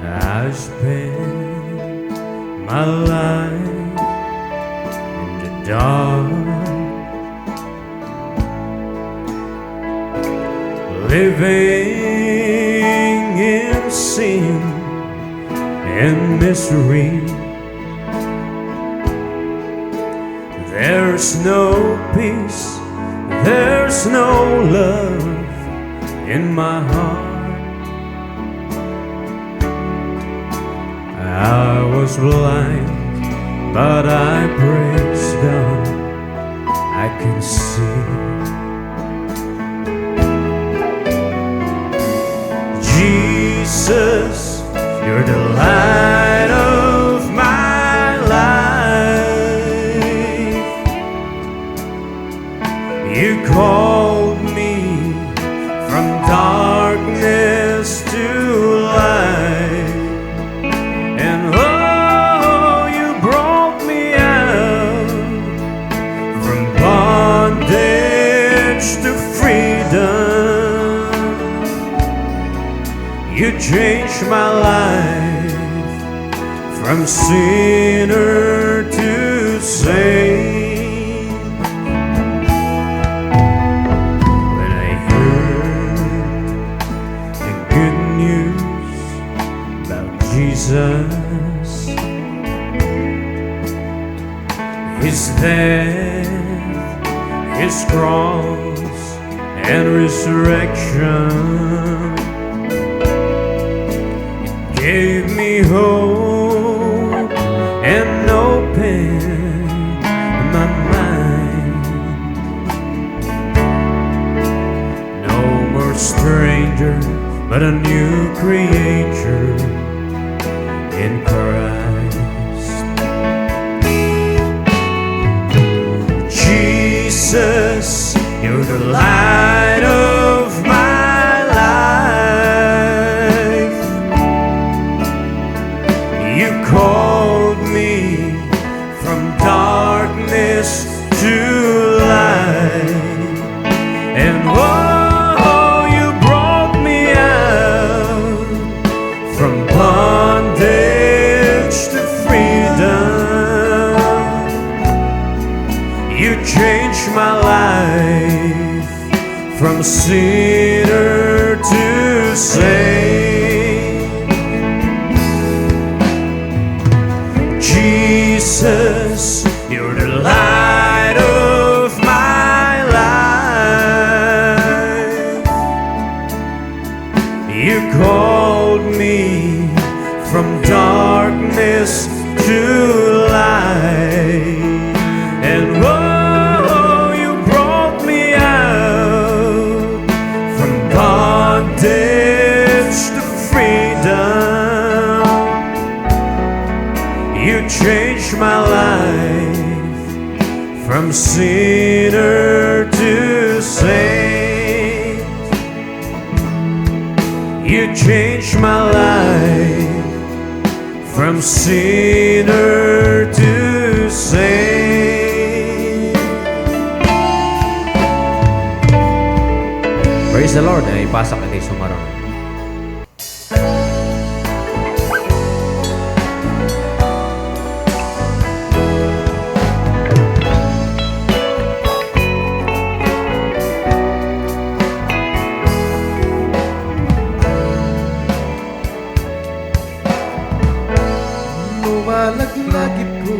I spend my life in the dark, living in sin and misery. There's no peace, there's no love in my heart. I was blind, but I praise God, I can see. Jesus, you're the light of my life. You called me from darkness to light, and oh, you brought me out from bondage to freedom. You changed my life from sinner to saint. When I heard the good news about Jesus, His death, His cross, and resurrection, gave me hope and opened my mind. No more stranger, but a new creature in Christ. Jesus, you're the light of my life. You called me from darkness to light, and oh, you brought me out from bondage to freedom. You changed my life from sinner to saint. Jesus, you're the light of my life. You called me from darkness to light, and oh, you brought me out from bondage to freedom. You changed my life from sinner to saint. You changed my life from sinner to saint. Praise the Lord. Ipasa ka tayo sumaron. Lumalaglag ko,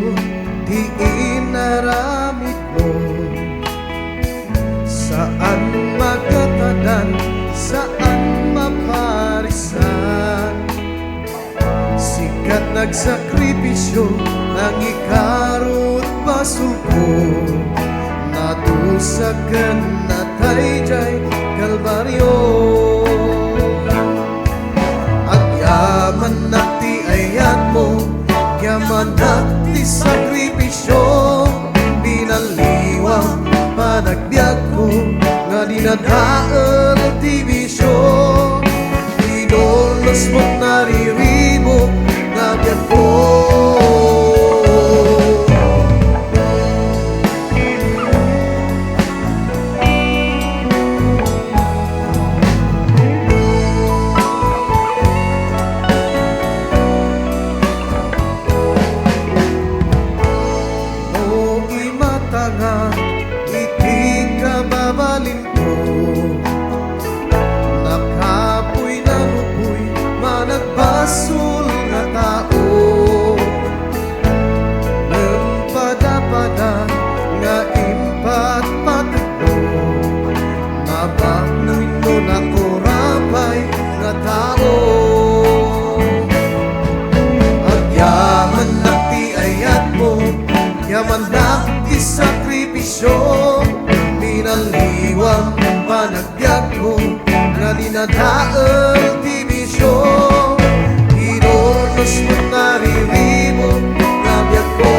di inaramid mo. Saan magatanan, saan maparisan. Sikat nagsakripisyo, ang ikarot pasuko. Natusakan na tayo Kalbaryo. At yaman nakti ayat mo, yaman nakti sakripisyo. Binaliwang panagbiag ko, nga dinadaan ti bisyo. Idolos mo't nariribok na biag ko. basol nga tao nang pada-pada nga impat patakbo mabaknoy no nakurapay nga tao agyaman nakti ayat mo yaman nakti sakripisyo minaliwang panagbiag ko na dinadaal di bisyo inornos mo naririmo na biag ko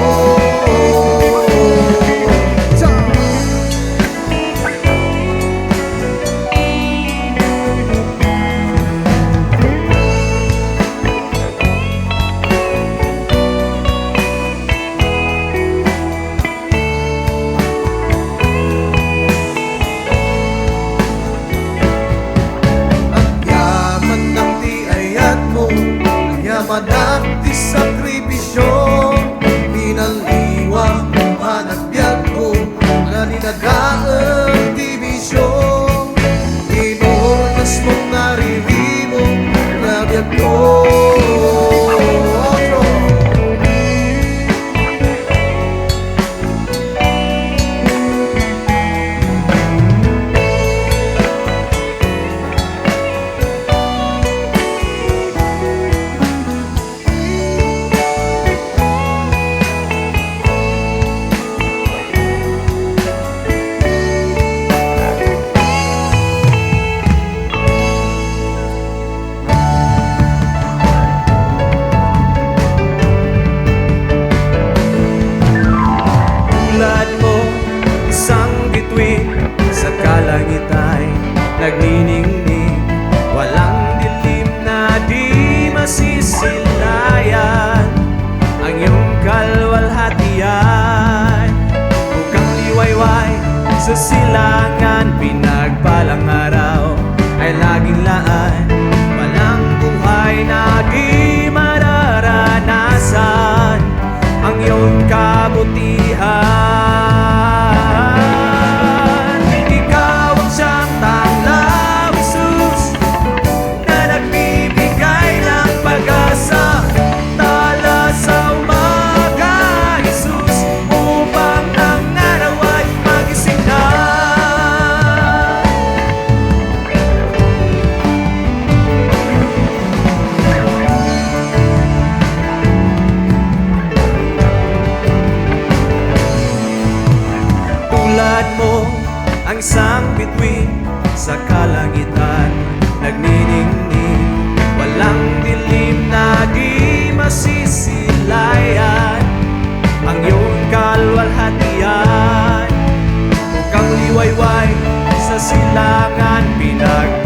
Manak di sakripisyo minaliwa panagbiag ko na dinadaal di bisyo inornas mong naririmo na biag ko langitay nagniningning walang dilim na di masisilayan ang iyong kalwalhatian bukang liwayway sa silangan pinagpalang araw ay laging laan walang buhay na di mararanasan ang iyong kabutihan mo ang isang bituin sa kalangitan nagniningning walang dilim na di masisilayan ang iyong kalwalhatian bukang liwayway sa silangan pinag